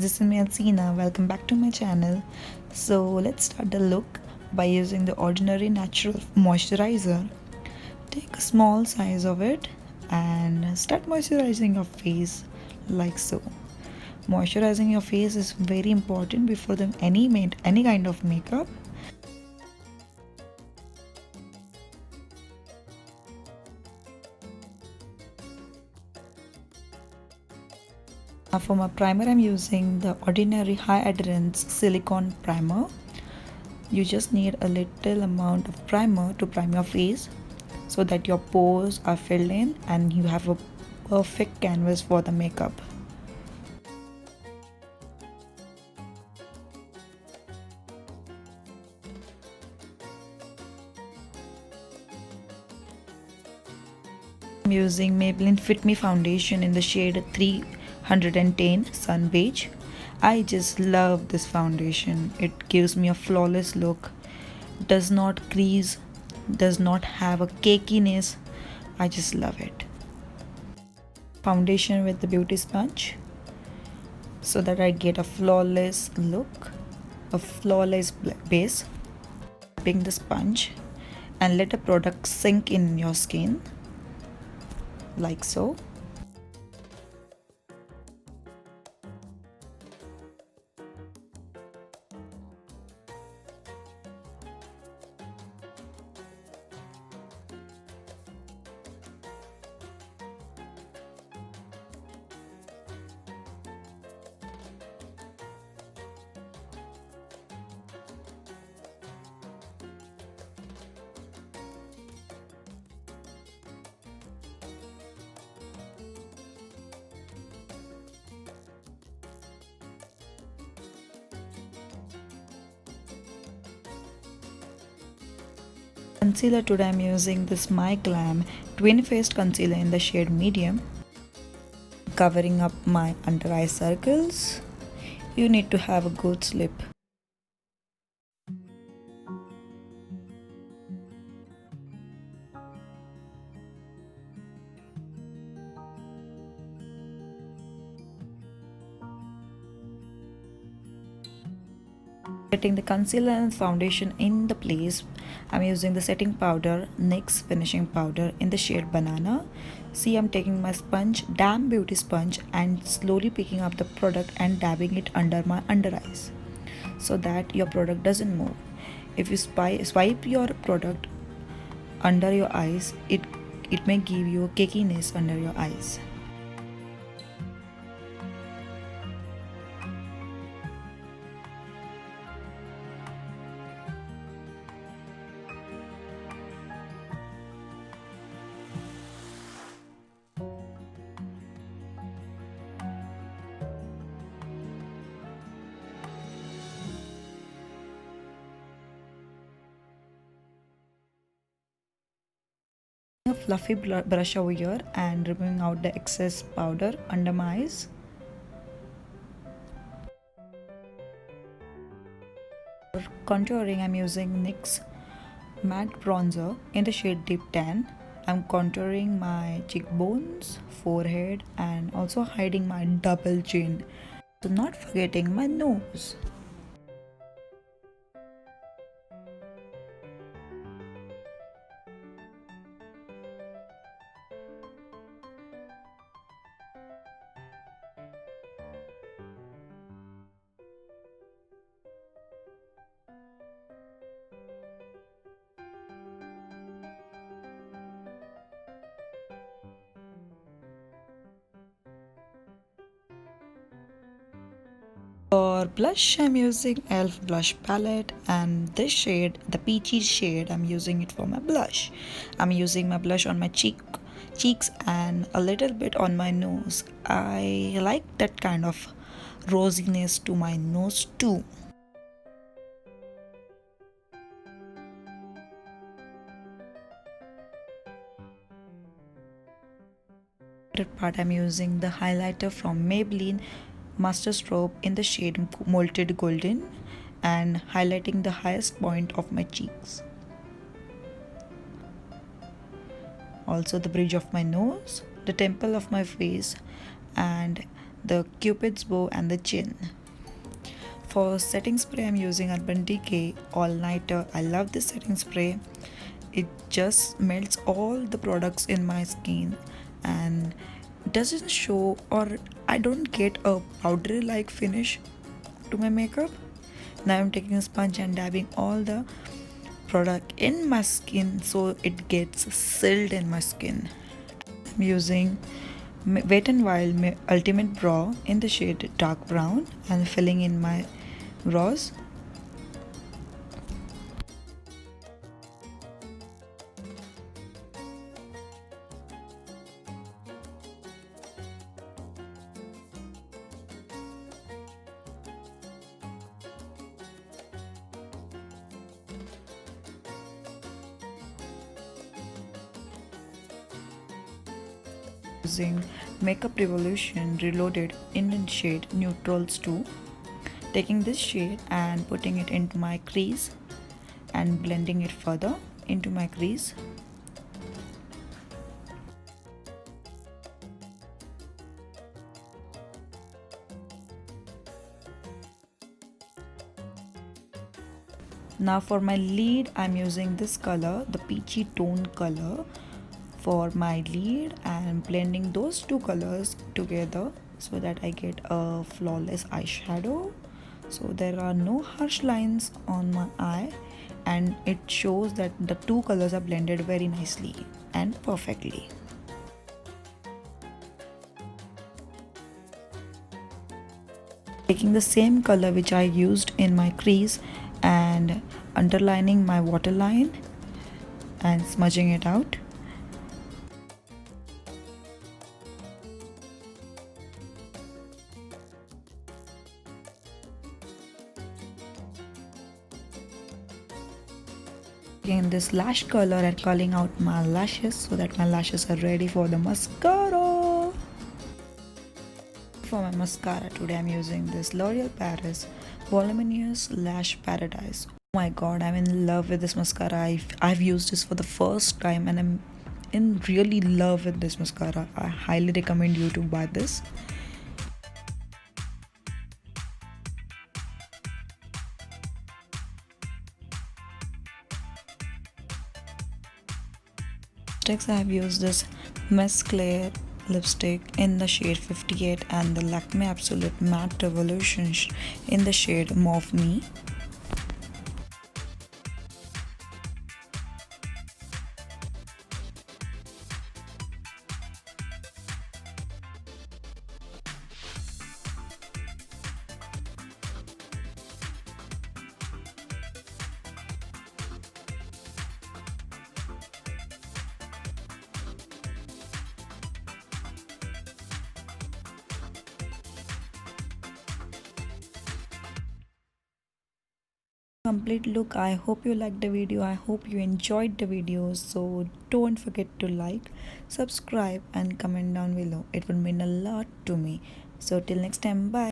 this is me Alcina. Welcome back to my channel. So let's start the look by using the ordinary natural moisturizer. Take a small size of it and start moisturizing your face like so. Moisturizing your face is very important before any kind of makeup. For my primer, I'm using the Ordinary High Adherence Silicone Primer. You just need a little amount of primer to prime your face so that your pores are filled in and you have a perfect canvas for the makeup. I'm using Maybelline Fit Me foundation in the shade 310 Sun Beige. I just love this foundation. It gives me a flawless look, does not crease, does not have a cakiness. I just love it. Foundation with the beauty sponge so that I get a flawless look, a flawless base. Tapping the sponge and let the product sink in your skin like so. Concealer, today I'm using this My Glam Twin Faced Concealer in the shade medium, covering up my under eye circles. You need to have a good sleep. Getting the concealer and foundation in the place, I'm using the setting powder NYX finishing powder in the shade Banana. See, I'm taking my sponge, damp beauty sponge, and slowly picking up the product and dabbing it under my under eyes so that your product doesn't move. If you swipe your product under your eyes, it may give you a cakiness under your eyes. A fluffy brush over here and removing out the excess powder under my eyes. For contouring, I'm using NYX matte bronzer in the shade Deep Tan. I'm contouring my cheekbones, forehead, and also hiding my double chin. So not forgetting my nose. For blush, I'm using e.l.f. blush palette, and this shade, the peachy shade, I'm using it for my blush. I'm using my blush on my cheeks and a little bit on my nose. I like that kind of rosiness to my nose too. Part, I'm using the highlighter from Maybelline Master Strobe in the shade Molted Golden and highlighting the highest point of my cheeks. Also the bridge of my nose, the temple of my face, and the cupid's bow and the chin. For setting spray, I'm using Urban Decay All Nighter. I love this setting spray. It just melts all the products in my skin and doesn't show, or I don't get a powdery like finish to my makeup. Now I'm taking a sponge and dabbing all the product in my skin so it gets sealed in my skin. I'm using Wet n Wild Ultimate Brow in the shade dark brown and filling in my brows. Using Makeup Revolution Reloaded in the shade Neutrals 2. Taking this shade and putting it into my crease and blending it further into my crease. Now for my lid, I'm using this color, the peachy tone color for my lid, and blending those two colors together so that I get a flawless eyeshadow. So there are no harsh lines on my eye and it shows that the two colors are blended very nicely and perfectly. Taking the same color which I used in my crease and underlining my waterline and smudging it out. Again this lash color and curling out my lashes so that my lashes are ready for the mascara. For my mascara today I'm using this L'Oreal Paris Voluminous Lash Paradise. Oh my god, I'm in love with this mascara. I've used this for the first time and I'm in really love with this mascara. I highly recommend you to buy this. Next I have used this Miss Claire lipstick in the shade 58 and the Lakme Absolute Matte Revolution in the shade Mauve Me. Complete look. I hope you liked the video. I hope you enjoyed the video. So don't forget to like, subscribe and comment down below. It would mean a lot to me. So till next time, bye.